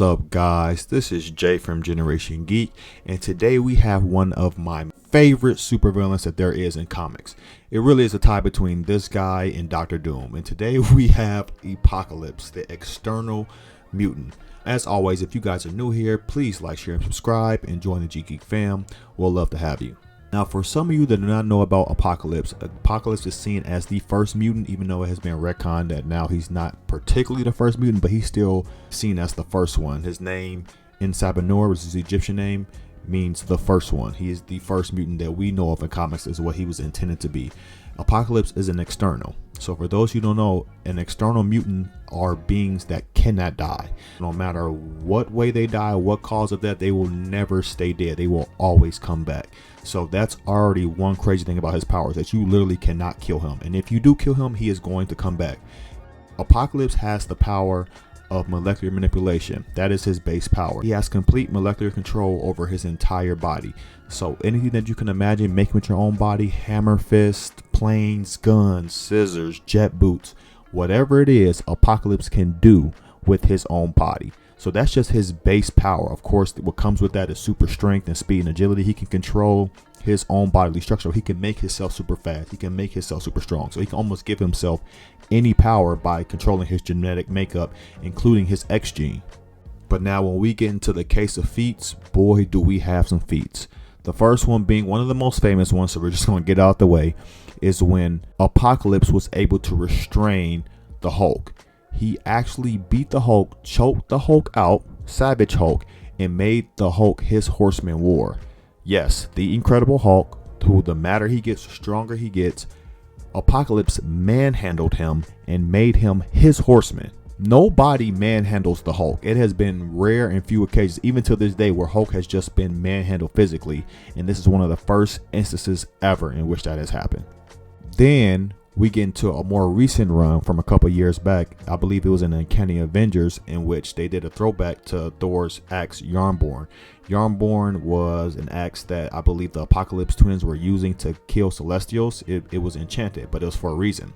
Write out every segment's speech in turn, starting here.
What's up, guys? This is Jay from Generation Geek, and today we have one of my favorite supervillains that there is in comics. It really is a tie between this guy and Doctor Doom, and today we have Apocalypse, the external mutant. As always, if you guys are new here, please like, share, and subscribe, and join the Geek fam. We'll love to have you. Now, for some of you that do not know about Apocalypse, Apocalypse is seen as the first mutant, even though it has been retconned that now he's not particularly the first mutant, but he's still seen as the first one. His name in Sabanur, which is the Egyptian name, means the first one. He is the first mutant that we know of in comics is what he was intended to be. Apocalypse is an external. So for those who don't know, an external mutant are beings that cannot die. No matter what way they die, what cause of that, they will never stay dead. They will always come back. So that's already one crazy thing about his powers, that you literally cannot kill him. And if you do kill him, he is going to come back. Apocalypse has the power of molecular manipulation. That is his base power. He has complete molecular control over his entire body. So anything that you can imagine making with your own body, hammer fist, planes, guns, scissors, jet boots, whatever it is, Apocalypse can do with his own body. So that's just his base power. Of course, what comes with that is super strength and speed and agility. He can control his own bodily structure. He can make himself super fast. He can make himself super strong. So he can almost give himself any power by controlling his genetic makeup, including his X gene. But now when we get into the case of feats, boy, do we have some feats. The first one being one of the most famous ones, so we're just going to get out the way, is when Apocalypse was able to restrain the Hulk. He actually beat the Hulk, choked the Hulk out, Savage Hulk, and made the Hulk his horseman war. Yes, the Incredible Hulk, who the madder he gets, the stronger he gets, Apocalypse manhandled him and made him his horseman. Nobody manhandles the Hulk. It has been rare and few occasions, even to this day, where Hulk has just been manhandled physically. And this is one of the first instances ever in which that has happened. Then we get into a more recent run from a couple years back. I believe it was in the Uncanny Avengers, in which they did a throwback to Thor's axe Yarnborn. Yarnborn was an axe that I believe the Apocalypse twins were using to kill Celestials. It was enchanted, but it was for a reason.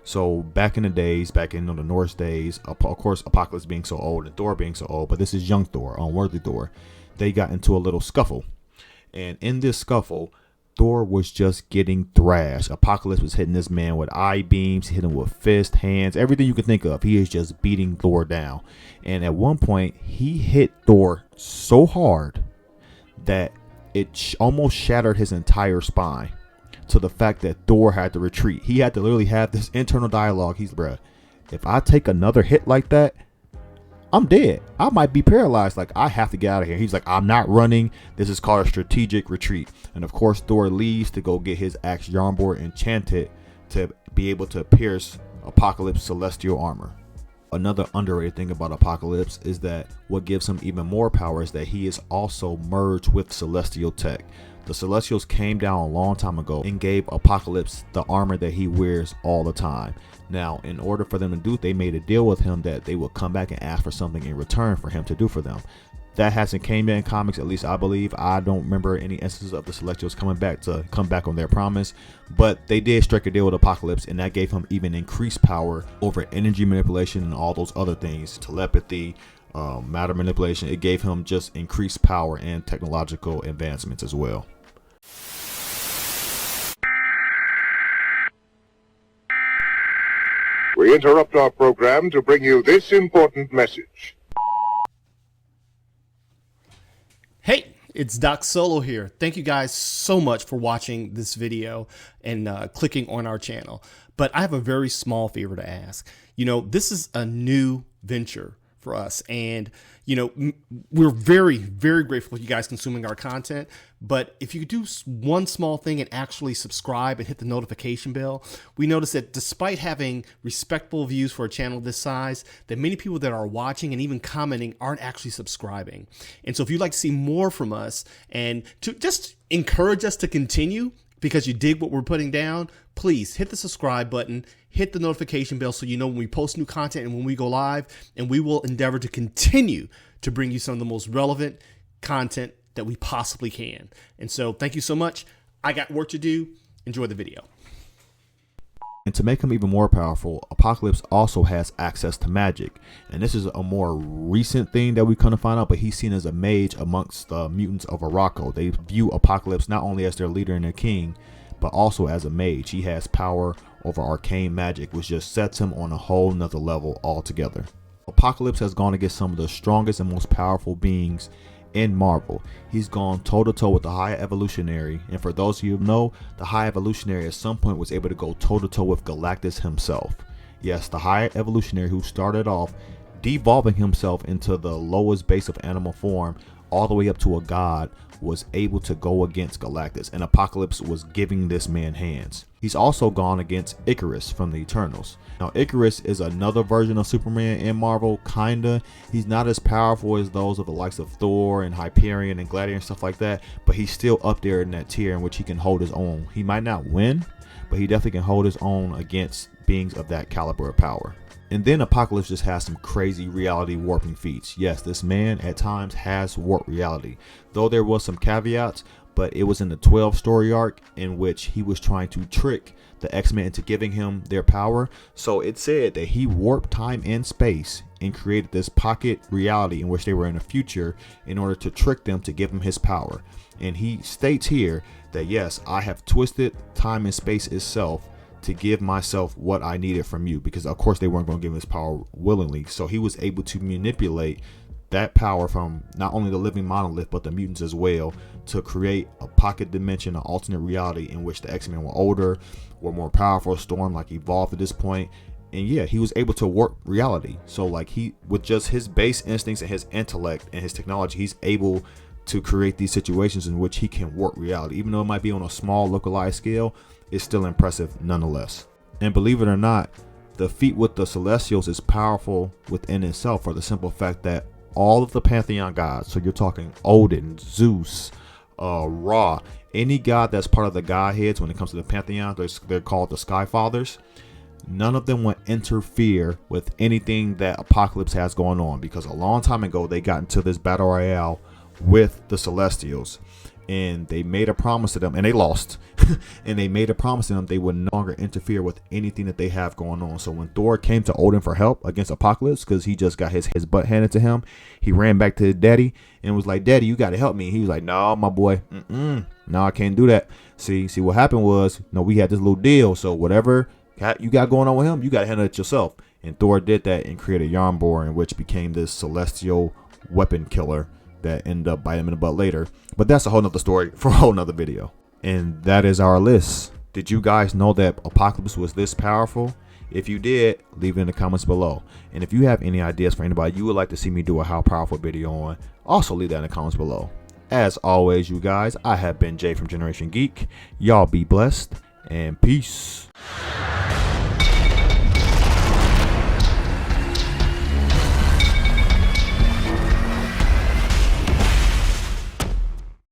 So back in the days, back in the Norse days, of course, Apocalypse being so old and Thor being so old, but this is young Thor, unworthy Thor, they got into a little scuffle. And in this scuffle, Thor was just getting thrashed. Apocalypse was hitting this man with eye beams, hitting him with fists, hands, everything you can think of. He is just beating Thor down. And at one point, he hit Thor so hard that it almost shattered his entire spine, to the fact that Thor had to retreat. He had to literally have this internal dialogue. He's, bruh, if I take another hit like that, I'm dead. I might be paralyzed. Like, I have to get out of here. He's like, I'm not running. This is called a strategic retreat. And of course, Thor leaves to go get his axe Yarnborn enchanted to be able to pierce Apocalypse celestial armor. Another underrated thing about Apocalypse is that what gives him even more power is that he is also merged with celestial tech. The Celestials came down a long time ago and gave Apocalypse the armor that he wears all the time. Now, in order for them to do it, they made a deal with him that they would come back and ask for something in return for him to do for them. That hasn't came in comics, at least I believe. I don't remember any instances of the Celestials coming back on their promise, but they did strike a deal with Apocalypse, and that gave him even increased power over energy manipulation and all those other things, telepathy, matter manipulation. It gave him just increased power and technological advancements as well. We interrupt our program to bring you this important message. Hey, it's Doc Solo here. Thank you guys so much for watching this video and clicking on our channel. But I have a very small favor to ask. You know, this is a new venture for us, and you know, we're very, very grateful for you guys consuming our content. But if you do one small thing and actually subscribe and hit the notification bell, we notice that despite having respectful views for a channel this size, that many people that are watching and even commenting aren't actually subscribing. And so if you'd like to see more from us and to just encourage us to continue, because you dig what we're putting down, please hit the subscribe button, hit the notification bell so you know when we post new content and when we go live, and we will endeavor to continue to bring you some of the most relevant content that we possibly can. And so thank you so much. I got work to do. Enjoy the video. And to make him even more powerful, Apocalypse also has access to magic. And this is a more recent thing that we kind of find out, but he's seen as a mage amongst the mutants of Araco. They view Apocalypse not only as their leader and their king, but also as a mage. He has power over arcane magic, which just sets him on a whole nother level altogether. Apocalypse has gone against some of the strongest and most powerful beings in Marvel. He's gone toe-to-toe with the High Evolutionary, and for those of you who know, the High Evolutionary at some point was able to go toe-to-toe with Galactus himself. Yes, the High Evolutionary, who started off devolving himself into the lowest base of animal form all the way up to a god, was able to go against Galactus, and Apocalypse was giving this man hands. He's also gone against Icarus from the Eternals. Now, Icarus is another version of Superman in Marvel, kinda. He's not as powerful as those of the likes of Thor and Hyperion and Gladiator and stuff like that, but he's still up there in that tier in which he can hold his own. He might not win, but he definitely can hold his own against beings of that caliber of power. And then Apocalypse just has some crazy reality warping feats. Yes, this man at times has warped reality, though there was some caveats, but it was in the 12 story arc in which he was trying to trick the X-Men into giving him their power. So it said that he warped time and space and created this pocket reality in which they were in the future in order to trick them to give him his power. And he states here that yes, I have twisted time and space itself to give myself what I needed from you, because of course they weren't going to give him his power willingly. So he was able to manipulate that power from not only the living monolith but the mutants as well, to create a pocket dimension, an alternate reality in which the X-Men were older, were more powerful, Storm like evolved at this point. And yeah, he was able to warp reality. So like he, with just his base instincts and his intellect and his technology, he's able to create these situations in which he can warp reality. Even though it might be on a small localized scale, it's still impressive nonetheless. And believe it or not, the feat with the Celestials is powerful within itself, for the simple fact that all of the Pantheon gods, so you're talking Odin, Zeus, Ra, any god that's part of the Godheads when it comes to the Pantheon, they're called the Sky Fathers. None of them will interfere with anything that Apocalypse has going on, because a long time ago they got into this battle royale with the Celestials, and they made a promise to them, and they lost. And they made a promise to them they would no longer interfere with anything that they have going on. So when Thor came to Odin for help against Apocalypse, because he just got his butt handed to him, he ran back to his daddy and was like, "Daddy, you got to help me." He was like, "No, my boy, no, I can't do that." See what happened was, no, we had this little deal, so whatever you got going on with him, you got to handle it yourself. And Thor did that and created Yarnbor, in which became this celestial weapon killer that ended up biting him in the butt later. But that's a whole nother story for a whole nother video. And that is our list. Did you guys know that Apocalypse was this powerful? If you did, leave it in the comments below. And if you have any ideas for anybody you would like to see me do a how powerful video on, also leave that in the comments below. As always, you guys, I have been Jay from Generation Geek. Y'all be blessed and peace.